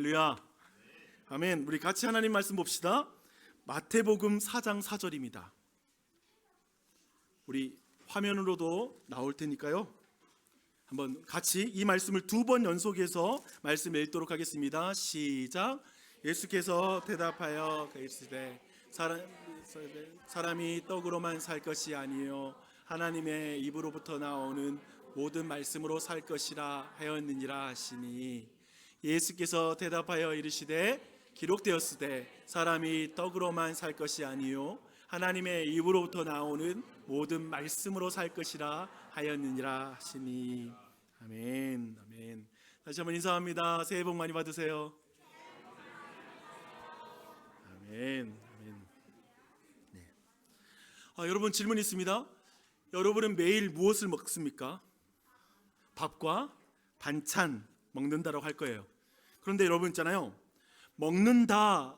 할렐루야. 아멘. 우리 같이 하나님 말씀 봅시다. 마태복음 4장 4절입니다. 우리 화면으로도 나올 테니까요. 한번 같이 이 말씀을 두 번 연속해서 말씀 읽도록 하겠습니다. 시작. 예수께서 대답하여 이르시되 사람이 떡으로만 살 것이 아니요 하나님의 입으로부터 나오는 모든 말씀으로 살 것이라 하였느니라 하시니, 예수께서 대답하여 이르시되 기록되었으되 사람이 떡으로만 살 것이 아니요 하나님의 입으로부터 나오는 모든 말씀으로 살 것이라 하였느니라 하시니. 아멘. 아멘. 다시 한번 인사합니다. 새해 복 많이 받으세요. 아멘. 아멘. 네. 여러분, 질문 있습니다. 여러분은 매일 무엇을 먹습니까? 밥과 반찬 먹는다라고 할 거예요. 그런데 여러분 있잖아요, 먹는다는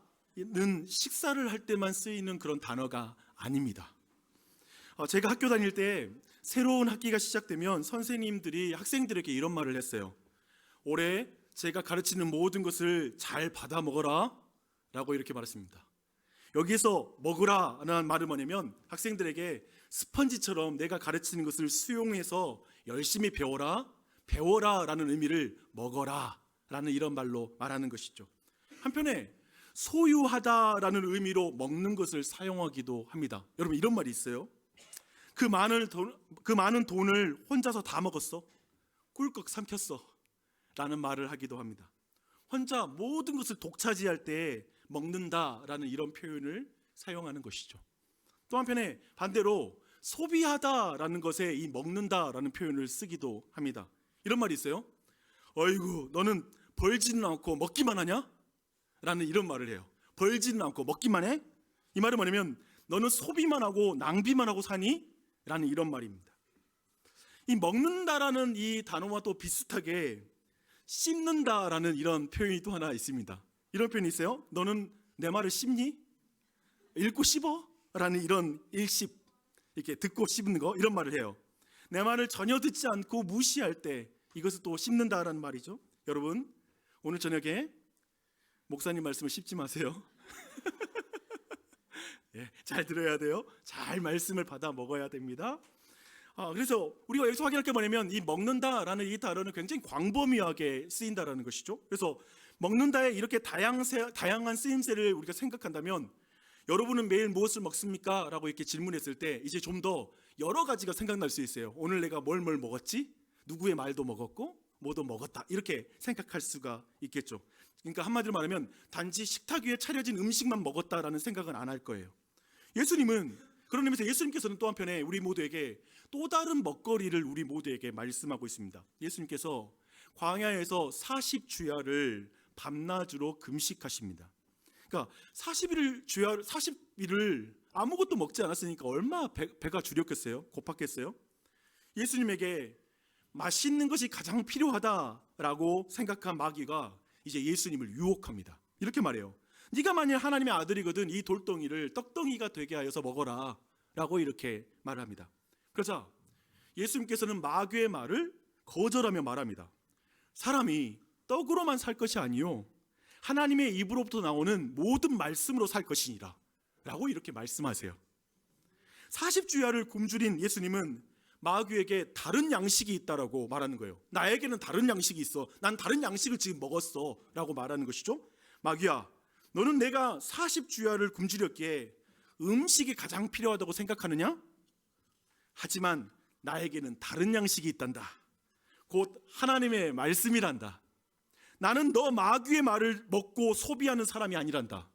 식사를 할 때만 쓰이는 그런 단어가 아닙니다. 제가 학교 다닐 때 새로운 학기가 시작되면 선생님들이 학생들에게 이런 말을 했어요. 올해 제가 가르치는 모든 것을 잘 받아 먹어라 라고 이렇게 말했습니다. 여기에서 먹으라는 말은 뭐냐면, 학생들에게 스펀지처럼 내가 가르치는 것을 수용해서 열심히 배워라 라는 의미를 먹어라 라는 이런 말로 말하는 것이죠. 한편에 소유하다라는 의미로 먹는 것을 사용하기도 합니다. 여러분, 이런 말이 있어요. 그 많은 돈을 혼자서 다 먹었어, 꿀꺽 삼켰어 라는 말을 하기도 합니다. 혼자 모든 것을 독차지할 때 먹는다라는 이런 표현을 사용하는 것이죠. 또 한편에 반대로 소비하다라는 것에 이 먹는다라는 표현을 쓰기도 합니다. 이런 말이 있어요. 어이구, 너는 벌지는 않고 먹기만 하냐? 라는 이런 말을 해요. 벌지는 않고 먹기만 해? 이 말은 뭐냐면, 너는 소비만 하고 낭비만 하고 사니? 라는 이런 말입니다. 이 먹는다라는 이 단어와 또 비슷하게 씹는다라는 이런 표현이 또 하나 있습니다. 이런 표현이 있어요. 너는 내 말을 씹니? 읽고 씹어? 라는 이런 일씹, 이렇게 듣고 씹는 거, 이런 말을 해요. 내 말을 전혀 듣지 않고 무시할 때 이것을 또 씹는다라는 말이죠. 여러분, 오늘 저녁에 목사님 말씀을 씹지 마세요. 예, 잘 들어야 돼요. 잘 말씀을 받아 먹어야 됩니다. 그래서 우리가 여기서 확인할 게 뭐냐면, 이 먹는다라는 이 단어는 굉장히 광범위하게 쓰인다라는 것이죠. 그래서 먹는다에 이렇게 다양한 쓰임새를 우리가 생각한다면, 여러분은 매일 무엇을 먹습니까? 라고 이렇게 질문했을 때 이제 좀 더 여러 가지가 생각날 수 있어요. 오늘 내가 뭘 먹었지? 누구의 말도 먹었고 뭐도 먹었다, 이렇게 생각할 수가 있겠죠. 그러니까 한마디로 말하면 단지 식탁 위에 차려진 음식만 먹었다라는 생각은 안 할 거예요. 그런 의미에서 예수님께서는 또 한편에 우리 모두에게 또 다른 먹거리를 우리 모두에게 말씀하고 있습니다. 예수님께서 광야에서 40주야를 밤낮으로 금식하십니다. 그러니까 40일을 아무것도 먹지 않았으니까 얼마나 배가 주렸겠어요? 고팠겠어요? 예수님에게 맛있는 것이 가장 필요하다라고 생각한 마귀가 이제 예수님을 유혹합니다. 이렇게 말해요. 네가 만약 하나님의 아들이거든 이 돌덩이를 떡덩이가 되게 하여서 먹어라 라고 이렇게 말합니다. 그러자 예수님께서는 마귀의 말을 거절하며 말합니다. 사람이 떡으로만 살 것이 아니요 하나님의 입으로부터 나오는 모든 말씀으로 살 것이니라 라고 이렇게 말씀하세요. 40주야를 굶주린 예수님은 마귀에게 다른 양식이 있다라고 말하는 거예요. 나에게는 다른 양식이 있어, 난 다른 양식을 지금 먹었어 라고 말하는 것이죠. 마귀야, 너는 내가 40주야를 굶주렸기에 음식이 가장 필요하다고 생각하느냐? 하지만 나에게는 다른 양식이 있단다. 곧 하나님의 말씀이란다. 나는 너 마귀의 말을 먹고 소비하는 사람이 아니란다.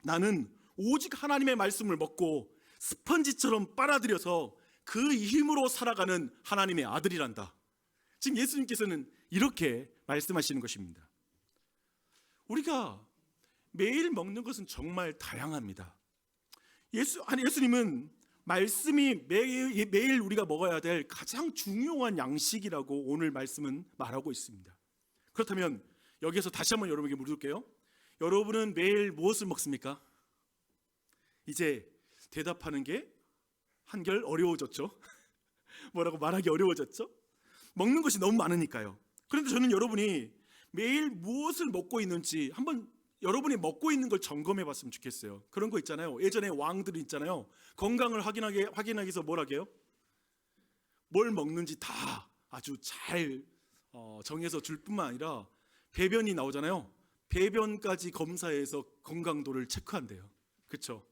나는 오직 하나님의 말씀을 먹고 스펀지처럼 빨아들여서 그 힘으로 살아가는 하나님의 아들이란다. 지금 예수님께서는 이렇게 말씀하시는 것입니다. 우리가 매일 먹는 것은 정말 다양합니다. 예수님은 말씀이 매일 우리가 먹어야 될 가장 중요한 양식이라고 오늘 말씀은 말하고 있습니다. 그렇다면 여기에서 다시 한번 여러분에게 물을게요. 여러분은 매일 무엇을 먹습니까? 이제 대답하는 게 한결 어려워졌죠. 뭐라고 말하기 어려워졌죠. 먹는 것이 너무 많으니까요. 그런데 저는 여러분이 매일 무엇을 먹고 있는지 한번 여러분이 먹고 있는 걸 점검해 봤으면 좋겠어요. 그런 거 있잖아요. 예전에 왕들 있잖아요. 건강을 확인하기 위해서 뭘 하게요? 뭘 먹는지 다 아주 잘 정해서 줄 뿐만 아니라 배변이 나오잖아요. 배변까지 검사해서 건강도를 체크한대요. 그렇죠?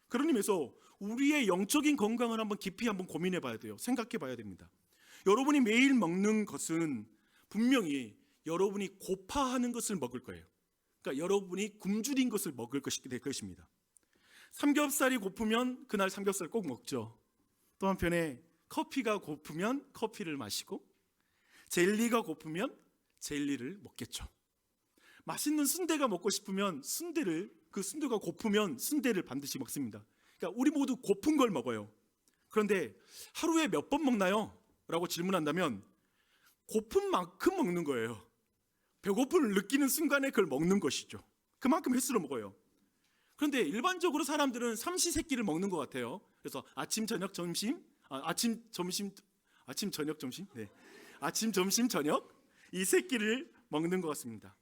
그런 의미에서 우리의 영적인 건강을 한번 깊이 한번 고민해 봐야 돼요. 생각해 봐야 됩니다. 여러분이 매일 먹는 것은 분명히 여러분이 고파하는 것을 먹을 거예요. 그러니까 여러분이 굶주린 것을 먹을 될 것입니다. 삼겹살이 고프면 그날 삼겹살 꼭 먹죠. 또 한편에 커피가 고프면 커피를 마시고 젤리가 고프면 젤리를 먹겠죠. 맛있는 순대가 먹고 싶으면 그 순대가 고프면 순대를 반드시 먹습니다. 그러니까 우리 모두 고픈 걸 먹어요. 그런데 하루에 몇 번 먹나요? 라고 질문한다면 고픈 만큼 먹는 거예요. 배고픔을 느끼는 순간에 그걸 먹는 것이죠. 그만큼 횟수로 먹어요. 그런데 일반적으로 사람들은 삼시세끼를 먹는 것 같아요. 그래서 아침, 저녁, 점심, 아침, 점심, 저녁 이 세 끼를 먹는 것 같습니다.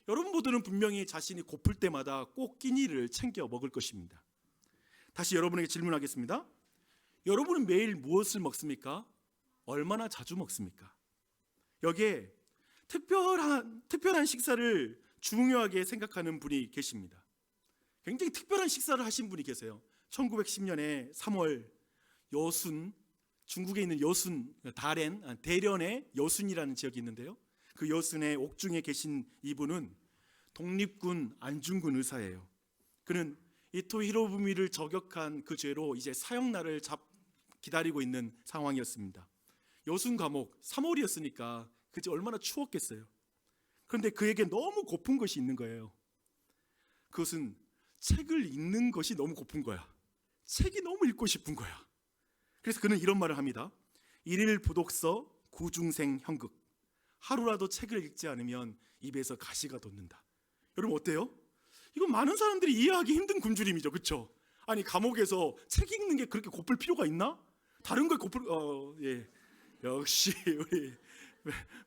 여러분 모두는 분명히 자신이 고플 때마다 꼭 끼니를 챙겨 먹을 것입니다. 다시 여러분에게 질문하겠습니다. 여러분은 매일 무엇을 먹습니까? 얼마나 자주 먹습니까? 여기에 특별한 식사를 중요하게 생각하는 분이 계십니다. 굉장히 특별한 식사를 하신 분이 계세요. 1910년에 3월 중국에 있는 여순, 대련의 여순이라는 지역이 있는데요. 그 여순의 옥중에 계신 이분은 독립군 안중근 의사예요. 그는 이토 히로부미를 저격한 그 죄로 이제 사형날을 기다리고 있는 상황이었습니다. 여순 감옥 3월이었으니까 그제 얼마나 추웠겠어요. 그런데 그에게 너무 고픈 것이 있는 거예요. 그것은 책을 읽는 것이 너무 고픈 거야. 책이 너무 읽고 싶은 거야. 그래서 그는 이런 말을 합니다. 일일 부독서 구중생 형극. 하루라도 책을 읽지 않으면 입에서 가시가 돋는다. 여러분 어때요? 이건 많은 사람들이 이해하기 힘든 굶주림이죠. 그렇죠? 아니 감옥에서 책 읽는 게 그렇게 고플 필요가 있나? 다른 걸 예. 역시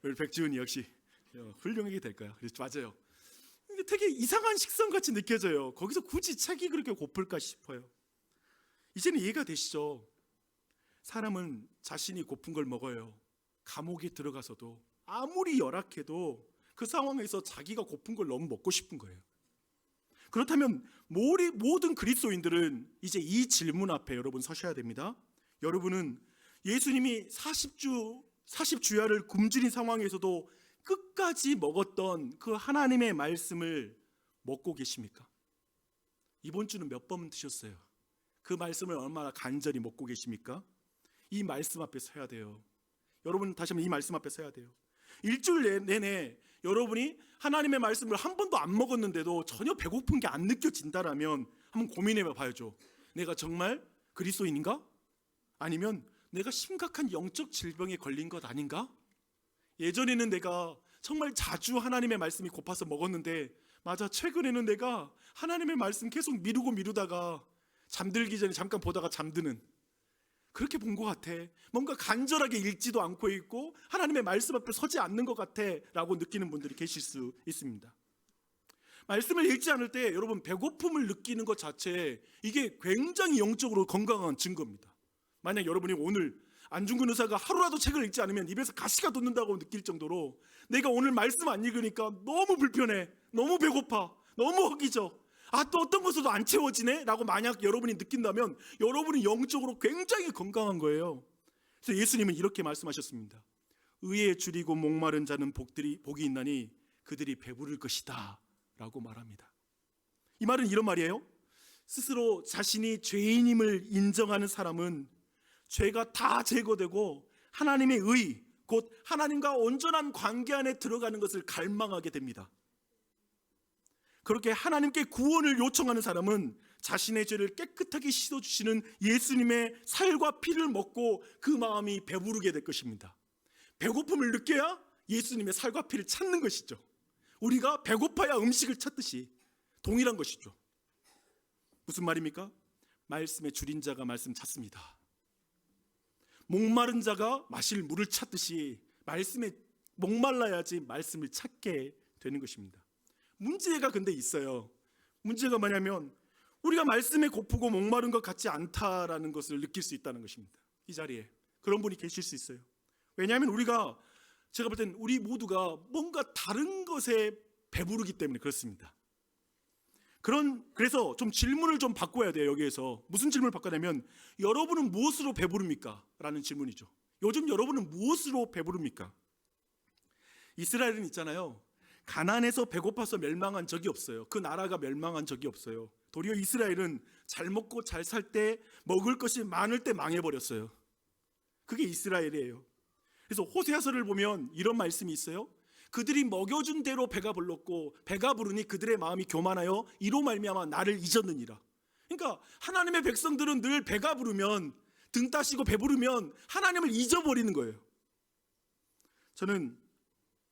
우리 백지훈이 역시 훌륭하게 될 거야. 맞아요. 이게 되게 이상한 식성같이 느껴져요. 거기서 굳이 책이 그렇게 고플까 싶어요. 이제는 이해가 되시죠? 사람은 자신이 고픈 걸 먹어요. 감옥에 들어가서도 아무리 열악해도 그 상황에서 자기가 고픈 걸 너무 먹고 싶은 거예요. 그렇다면 모든 그리스도인들은 이제 이 질문 앞에 여러분 서셔야 됩니다. 여러분은 예수님이 40주야를 굶주린 상황에서도 끝까지 먹었던 그 하나님의 말씀을 먹고 계십니까? 이번 주는 몇 번 드셨어요? 그 말씀을 얼마나 간절히 먹고 계십니까? 이 말씀 앞에 서야 돼요. 여러분 다시 한번 이 말씀 앞에 서야 돼요. 일주일 내내 여러분이 하나님의 말씀을 한 번도 안 먹었는데도 전혀 배고픈 게 안 느껴진다라면 한번 고민해 봐야죠. 내가 정말 그리스도인인가? 아니면 내가 심각한 영적 질병에 걸린 것 아닌가? 예전에는 내가 정말 자주 하나님의 말씀이 고파서 먹었는데 맞아, 최근에는 내가 하나님의 말씀 계속 미루다가 잠들기 전에 잠깐 보다가 잠드는 그렇게 본 것 같아. 뭔가 간절하게 읽지도 않고 있고 하나님의 말씀 앞에 서지 않는 것 같아 라고 느끼는 분들이 계실 수 있습니다. 말씀을 읽지 않을 때 여러분 배고픔을 느끼는 것 자체에 이게 굉장히 영적으로 건강한 증거입니다. 만약 여러분이 오늘 안중근 의사가 하루라도 책을 읽지 않으면 입에서 가시가 돋는다고 느낄 정도로 내가 오늘 말씀 안 읽으니까 너무 불편해, 너무 배고파, 너무 허기져, 또 어떤 것으로도 안 채워지네 라고 만약 여러분이 느낀다면 여러분이 영적으로 굉장히 건강한 거예요. 그래서 예수님은 이렇게 말씀하셨습니다. 의에 줄이고 목마른 자는 복이 있나니 그들이 배부를 것이다 라고 말합니다. 이 말은 이런 말이에요. 스스로 자신이 죄인임을 인정하는 사람은 죄가 다 제거되고 하나님의 의, 곧 하나님과 온전한 관계 안에 들어가는 것을 갈망하게 됩니다. 그렇게 하나님께 구원을 요청하는 사람은 자신의 죄를 깨끗하게 씻어주시는 예수님의 살과 피를 먹고 그 마음이 배부르게 될 것입니다. 배고픔을 느껴야 예수님의 살과 피를 찾는 것이죠. 우리가 배고파야 음식을 찾듯이 동일한 것이죠. 무슨 말입니까? 말씀에 줄인 자가 말씀 찾습니다. 목마른 자가 마실 물을 찾듯이 말씀에 목말라야지 말씀을 찾게 되는 것입니다. 문제가 근데 있어요. 문제가 뭐냐면 우리가 말씀에 고프고 목마른 것 같지 않다라는 것을 느낄 수 있다는 것입니다. 이 자리에 그런 분이 계실 수 있어요. 왜냐하면 제가 볼 땐 우리 모두가 뭔가 다른 것에 배부르기 때문에 그렇습니다. 그래서 좀 질문을 좀 바꿔야 돼요. 여기에서 무슨 질문을 바꿔냐면 여러분은 무엇으로 배부릅니까? 라는 질문이죠. 요즘 여러분은 무엇으로 배부릅니까? 이스라엘은 있잖아요, 가난해서 배고파서 멸망한 적이 없어요. 그 나라가 멸망한 적이 없어요. 도리어 이스라엘은 잘 먹고 잘 살 때 먹을 것이 많을 때 망해버렸어요. 그게 이스라엘이에요. 그래서 호세아서를 보면 이런 말씀이 있어요. 그들이 먹여준 대로 배가 불렀고 배가 부르니 그들의 마음이 교만하여 이로 말미암아 나를 잊었느니라. 그러니까 하나님의 백성들은 늘 배가 부르면, 등 따시고 배부르면 하나님을 잊어버리는 거예요. 저는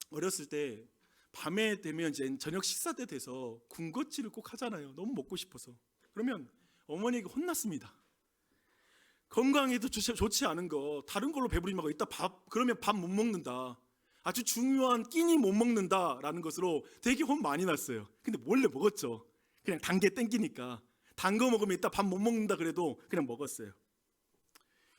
어렸을 때 밤에 되면 이제 저녁 식사 때 돼서 군것질을 꼭 하잖아요. 너무 먹고 싶어서. 그러면 어머니에게 혼났습니다. 건강에도 좋지 않은 거 다른 걸로 배부리지 말고 이따 그러면 밥 못 먹는다, 아주 중요한 끼니 못 먹는다라는 것으로 되게 혼 많이 났어요. 근데 몰래 먹었죠. 그냥 단 게 땡기니까. 단 거 먹으면 이따 밥 못 먹는다 그래도 그냥 먹었어요.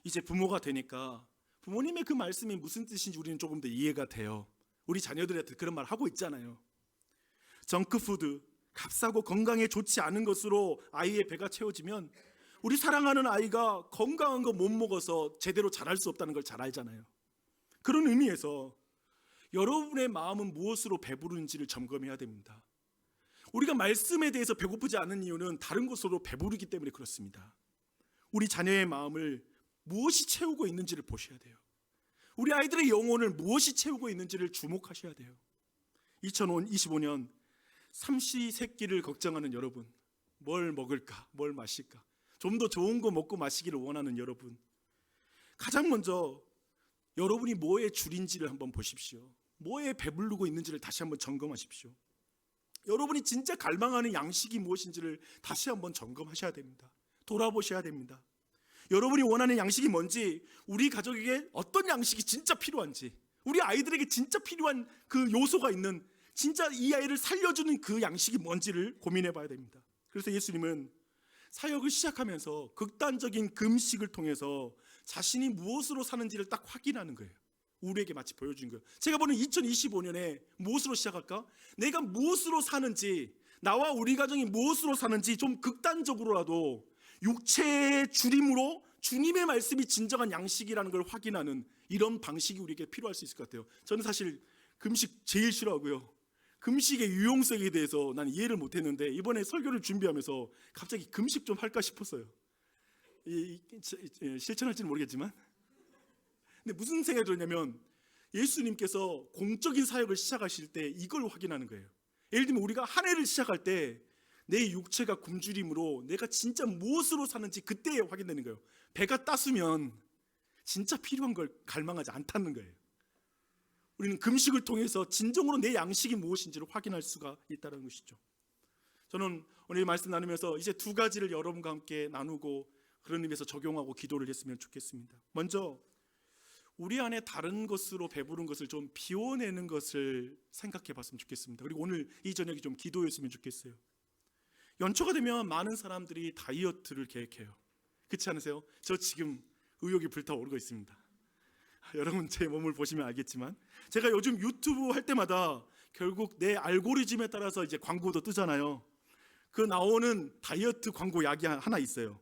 이제 부모가 되니까 부모님의 그 말씀이 무슨 뜻인지 우리는 조금 더 이해가 돼요. 우리 자녀들한테 그런 말 하고 있잖아요. 정크푸드, 값싸고 건강에 좋지 않은 것으로 아이의 배가 채워지면 우리 사랑하는 아이가 건강한 거 못 먹어서 제대로 자랄 수 없다는 걸 잘 알잖아요. 그런 의미에서 여러분의 마음은 무엇으로 배부른지를 점검해야 됩니다. 우리가 말씀에 대해서 배고프지 않은 이유는 다른 것으로 배부르기 때문에 그렇습니다. 우리 자녀의 마음을 무엇이 채우고 있는지를 보셔야 돼요. 우리 아이들의 영혼을 무엇이 채우고 있는지를 주목하셔야 돼요. 2025년 삼시세끼를 걱정하는 여러분, 뭘 먹을까, 뭘 마실까, 좀 더 좋은 거 먹고 마시기를 원하는 여러분, 가장 먼저 여러분이 뭐에 줄인지를 한번 보십시오. 뭐에 배부르고 있는지를 다시 한번 점검하십시오. 여러분이 진짜 갈망하는 양식이 무엇인지를 다시 한번 점검하셔야 됩니다. 돌아보셔야 됩니다. 여러분이 원하는 양식이 뭔지, 우리 가족에게 어떤 양식이 진짜 필요한지, 우리 아이들에게 진짜 필요한 그 요소가 있는, 진짜 이 아이를 살려주는 그 양식이 뭔지를 고민해 봐야 됩니다. 그래서 예수님은 사역을 시작하면서 극단적인 금식을 통해서 자신이 무엇으로 사는지를 딱 확인하는 거예요. 우리에게 마치 보여준 거예요. 제가 보는 2025년에 무엇으로 시작할까? 내가 무엇으로 사는지, 나와 우리 가정이 무엇으로 사는지 좀 극단적으로라도 육체의 줄임으로 주님의 말씀이 진정한 양식이라는 걸 확인하는 이런 방식이 우리에게 필요할 수 있을 것 같아요. 저는 사실 금식 제일 싫어하고요, 금식의 유용성에 대해서 난 이해를 못했는데 이번에 설교를 준비하면서 갑자기 금식 좀 할까 싶었어요. 실천할지는 모르겠지만, 근데 무슨 생각이 들었냐면 예수님께서 공적인 사역을 시작하실 때 이걸 확인하는 거예요. 예를 들면 우리가 한 해를 시작할 때 내 육체가 굶주림으로 내가 진짜 무엇으로 사는지 그때에 확인되는 거예요. 배가 땄으면 진짜 필요한 걸 갈망하지 않다는 거예요. 우리는 금식을 통해서 진정으로 내 양식이 무엇인지를 확인할 수가 있다는 것이죠. 저는 오늘 말씀 나누면서 이제 두 가지를 여러분과 함께 나누고 그런 의미에서 적용하고 기도를 했으면 좋겠습니다. 먼저 우리 안에 다른 것으로 배부른 것을 좀 비워내는 것을 생각해 봤으면 좋겠습니다. 그리고 오늘 이 저녁이 좀 기도였으면 좋겠어요. 연초가 되면 많은 사람들이 다이어트를 계획해요. 그렇지 않으세요? 저 지금 의욕이 불타오르고 있습니다. 여러분 제 몸을 보시면 알겠지만 제가 요즘 유튜브 할 때마다 결국 내 알고리즘에 따라서 이제 광고도 뜨잖아요. 그 나오는 다이어트 광고 약이 하나 있어요.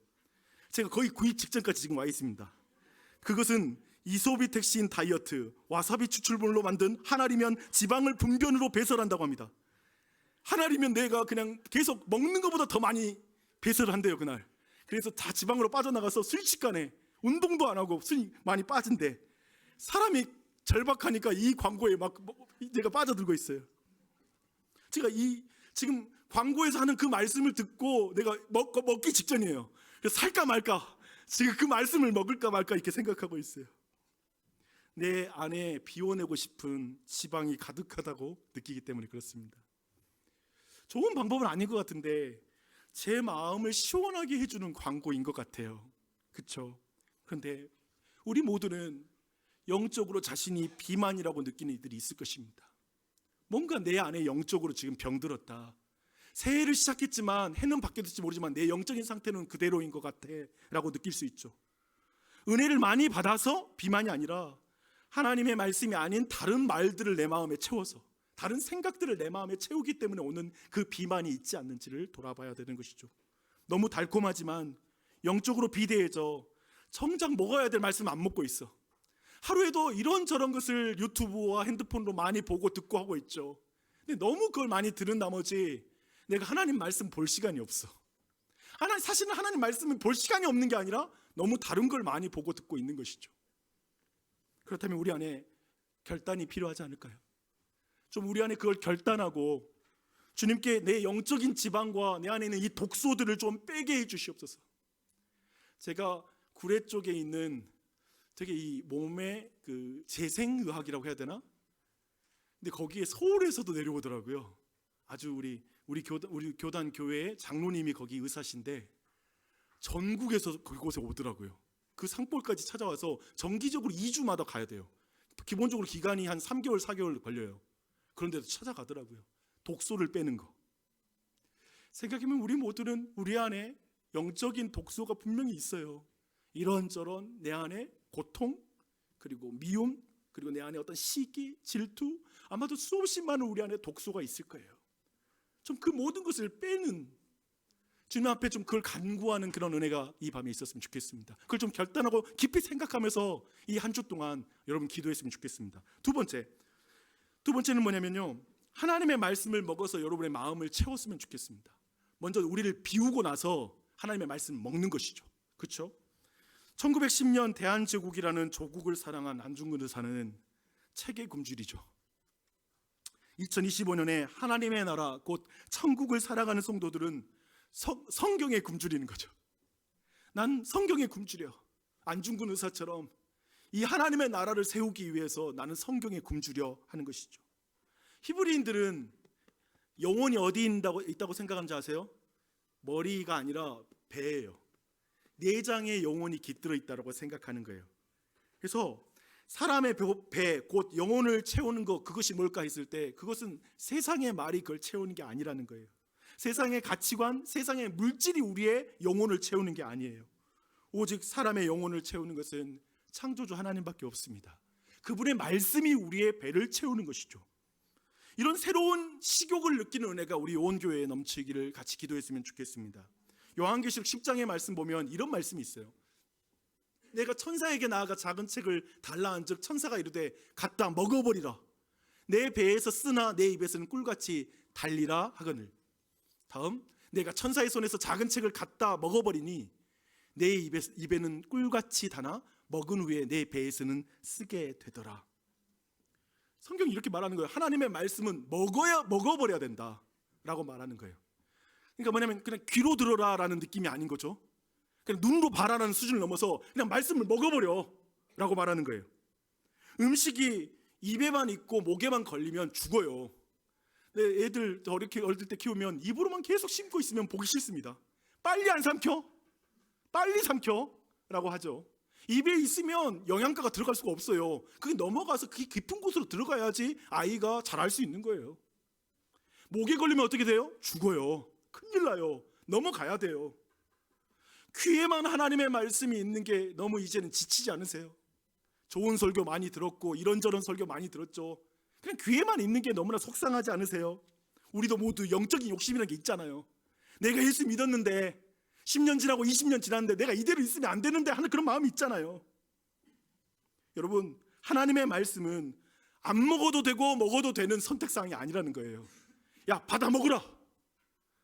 제가 거의 구입 직전까지 지금 와 있습니다. 그것은 이소비텍신 다이어트, 와사비 추출물로 만든 한 알이면 지방을 분변으로 배설한다고 합니다. 한 알이면 내가 그냥 계속 먹는 것보다 더 많이 배설을 한대요, 그날. 그래서 다 지방으로 빠져나가서 순식간에 운동도 안 하고 순이 많이 빠진대. 사람이 절박하니까 이 광고에 막 내가 빠져들고 있어요. 제가 지금 광고에서 하는 그 말씀을 듣고 내가 먹기 직전이에요. 그래서 살까 말까, 지금 그 말씀을 먹을까 말까 이렇게 생각하고 있어요. 내 안에 비워내고 싶은 지방이 가득하다고 느끼기 때문에 그렇습니다. 좋은 방법은 아닌 것 같은데 제 마음을 시원하게 해주는 광고인 것 같아요. 그렇죠? 그런데 우리 모두는 영적으로 자신이 비만이라고 느끼는 이들이 있을 것입니다. 뭔가 내 안에 영적으로 지금 병들었다. 새해를 시작했지만 해는 바뀌었을지 모르지만 내 영적인 상태는 그대로인 것 같아 라고 느낄 수 있죠. 은혜를 많이 받아서 비만이 아니라 하나님의 말씀이 아닌 다른 말들을 내 마음에 채워서, 다른 생각들을 내 마음에 채우기 때문에 오는 그 비만이 있지 않는지를 돌아봐야 되는 것이죠. 너무 달콤하지만 영적으로 비대해져 정작 먹어야 될 말씀 안 먹고 있어. 하루에도 이런저런 것을 유튜브와 핸드폰으로 많이 보고 듣고 하고 있죠. 근데 너무 그걸 많이 들은 나머지 내가 하나님 말씀 볼 시간이 없어. 사실은 하나님 말씀을 볼 시간이 없는 게 아니라 너무 다른 걸 많이 보고 듣고 있는 것이죠. 그렇다면 우리 안에 결단이 필요하지 않을까요? 좀 우리 안에 그걸 결단하고 주님께 내 영적인 지방과 내 안에 있는 이 독소들을 좀 빼게 해 주시옵소서. 제가 구례 쪽에 있는 되게 이 몸의 그 재생의학이라고 해야 되나? 근데 거기에 서울에서도 내려오더라고요. 아주 우리 교단 교회의 장로님이 거기 의사신데 전국에서 그곳에 오더라고요. 그 산골까지 찾아와서 정기적으로 2주마다 가야 돼요. 기본적으로 기간이 한 3개월, 4개월 걸려요. 그런데도 찾아가더라고요. 독소를 빼는 거. 생각해보면 우리 모두는 우리 안에 영적인 독소가 분명히 있어요. 이런저런 내 안에 고통, 그리고 미움, 그리고 내 안에 어떤 시기, 질투, 아마도 수없이 많은 우리 안에 독소가 있을 거예요. 좀 그 모든 것을 빼는, 주님 앞에 좀 그걸 간구하는 그런 은혜가 이 밤에 있었으면 좋겠습니다. 그걸 좀 결단하고 깊이 생각하면서 이 한 주 동안 여러분 기도했으면 좋겠습니다. 두 번째는 뭐냐면요, 하나님의 말씀을 먹어서 여러분의 마음을 채웠으면 좋겠습니다. 먼저 우리를 비우고 나서 하나님의 말씀을 먹는 것이죠. 그렇죠? 1910년 대한제국이라는 조국을 사랑한 안중근 의사는 책의 굶주리죠. 2025년에 하나님의 나라 곧 천국을 살아가는 성도들은 성경에 굶주리는 거죠. 난 성경에 굶주려. 안중근 의사처럼 이 하나님의 나라를 세우기 위해서 나는 성경에 굶주려 하는 것이죠. 히브리인들은 영혼이 어디 있다고 생각하는지 아세요? 머리가 아니라 배예요. 내장에 영혼이 깃들어 있다고 생각하는 거예요. 그래서 사람의 배, 곧 영혼을 채우는 것, 그것이 뭘까 했을 때 그것은 세상의 말이 그걸 채우는 게 아니라는 거예요. 세상의 가치관, 세상의 물질이 우리의 영혼을 채우는 게 아니에요. 오직 사람의 영혼을 채우는 것은 창조주 하나님밖에 없습니다. 그분의 말씀이 우리의 배를 채우는 것이죠. 이런 새로운 식욕을 느끼는 은혜가 우리 온 교회에 넘치기를 같이 기도했으면 좋겠습니다. 요한계시록 10장의 말씀 보면 이런 말씀이 있어요. 내가 천사에게 나아가 작은 책을 달라 한즉 천사가 이르되 갖다 먹어버리라. 내 배에서 쓰나 내 입에서는 꿀같이 달리라 하거늘. 다음, 내가 천사의 손에서 작은 책을 갖다 먹어버리니 내 입에는 꿀같이 다나 먹은 후에 내 배에서는 쓰게 되더라. 성경이 이렇게 말하는 거예요. 하나님의 말씀은 먹어버려야 된다라고 말하는 거예요. 그러니까 뭐냐면 그냥 귀로 들어라라는 느낌이 아닌 거죠. 그냥 눈으로 봐라라는 수준을 넘어서 그냥 말씀을 먹어버려라고 말하는 거예요. 음식이 입에만 있고 목에만 걸리면 죽어요. 애들 어렵게 어릴 때 키우면 입으로만 계속 씹고 있으면 보기 싫습니다. 빨리 안 삼켜? 빨리 삼켜라고 하죠. 입에 있으면 영양가가 들어갈 수가 없어요. 그게 넘어가서 그게 깊은 곳으로 들어가야지 아이가 자랄 수 있는 거예요. 목에 걸리면 어떻게 돼요? 죽어요. 큰일 나요. 넘어가야 돼요. 귀에만 하나님의 말씀이 있는 게 너무 이제는 지치지 않으세요? 좋은 설교 많이 들었고 이런저런 설교 많이 들었죠. 그냥 귀에만 있는 게 너무나 속상하지 않으세요? 우리도 모두 영적인 욕심이라는 게 있잖아요. 내가 예수 믿었는데 10년 지나고 20년 지났는데 내가 이대로 있으면 안 되는데 하는 그런 마음이 있잖아요. 여러분, 하나님의 말씀은 안 먹어도 되고 먹어도 되는 선택사항이 아니라는 거예요. 야, 받아 먹으라,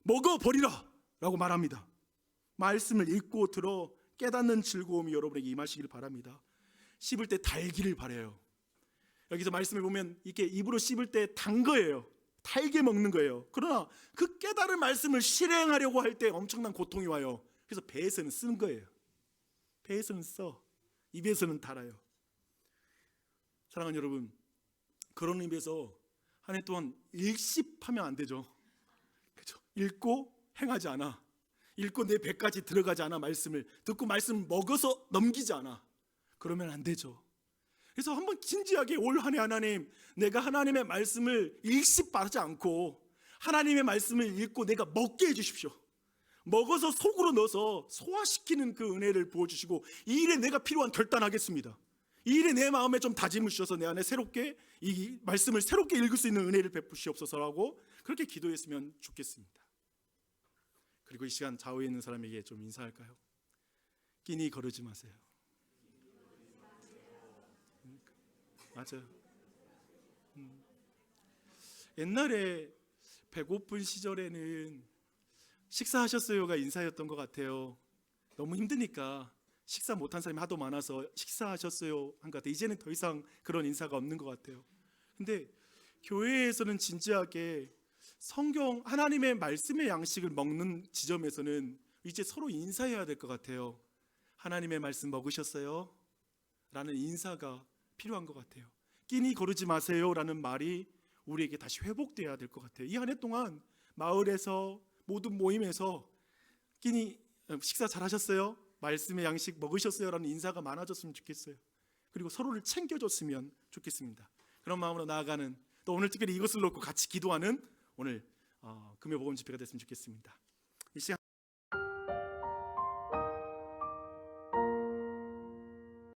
먹어버리라 라고 말합니다. 말씀을 읽고 들어 깨닫는 즐거움이 여러분에게 임하시길 바랍니다. 씹을 때 달기를 바라요. 여기서 말씀을 보면 이렇게 입으로 씹을 때 단 거예요. 달게 먹는 거예요. 그러나 그 깨달은 말씀을 실행하려고 할 때 엄청난 고통이 와요. 그래서 배에서는 쓰는 거예요. 배에서는 써, 입에서는 달아요. 사랑하는 여러분, 그런 의미에서 한 해 동안 일십하면 안 되죠. 그렇죠? 읽고 행하지 않아, 읽고 내 배까지 들어가지 않아, 말씀을 듣고 말씀을 먹어서 넘기지 않아, 그러면 안 되죠. 그래서 한번 진지하게 올 한 해 하나님, 내가 하나님의 말씀을 일십바르지 않고 하나님의 말씀을 읽고 내가 먹게 해주십시오. 먹어서 속으로 넣어서 소화시키는 그 은혜를 부어주시고 이 일에 내가 필요한 결단하겠습니다. 이 일에 내 마음에 좀 다짐을 주셔서 내 안에 새롭게 이 말씀을 새롭게 읽을 수 있는 은혜를 베푸시옵소서라고 그렇게 기도했으면 좋겠습니다. 그리고 이 시간 좌우에 있는 사람에게 좀 인사할까요? 끼니 거르지 마세요. 맞아요. 옛날에 배고픈 시절에는 식사하셨어요가 인사였던 것 같아요. 너무 힘드니까 식사 못한 사람이 하도 많아서 식사하셨어요 한 것 같아요. 이제는 더 이상 그런 인사가 없는 것 같아요. 근데 교회에서는 진지하게 성경 하나님의 말씀의 양식을 먹는 지점에서는 이제 서로 인사해야 될 것 같아요. 하나님의 말씀 먹으셨어요? 라는 인사가 필요한 것 같아요. 끼니 거르지 마세요 라는 말이 우리에게 다시 회복돼야 될 것 같아요. 이 한 해 동안 마을에서 모든 모임에서 식사 잘 하셨어요? 말씀의 양식 먹으셨어요? 라는 인사가 많아졌으면 좋겠어요. 그리고 서로를 챙겨줬으면 좋겠습니다. 그런 마음으로 나아가는, 또 오늘 특별히 이것을 놓고 같이 기도하는 오늘 금요복음 집회가 됐으면 좋겠습니다.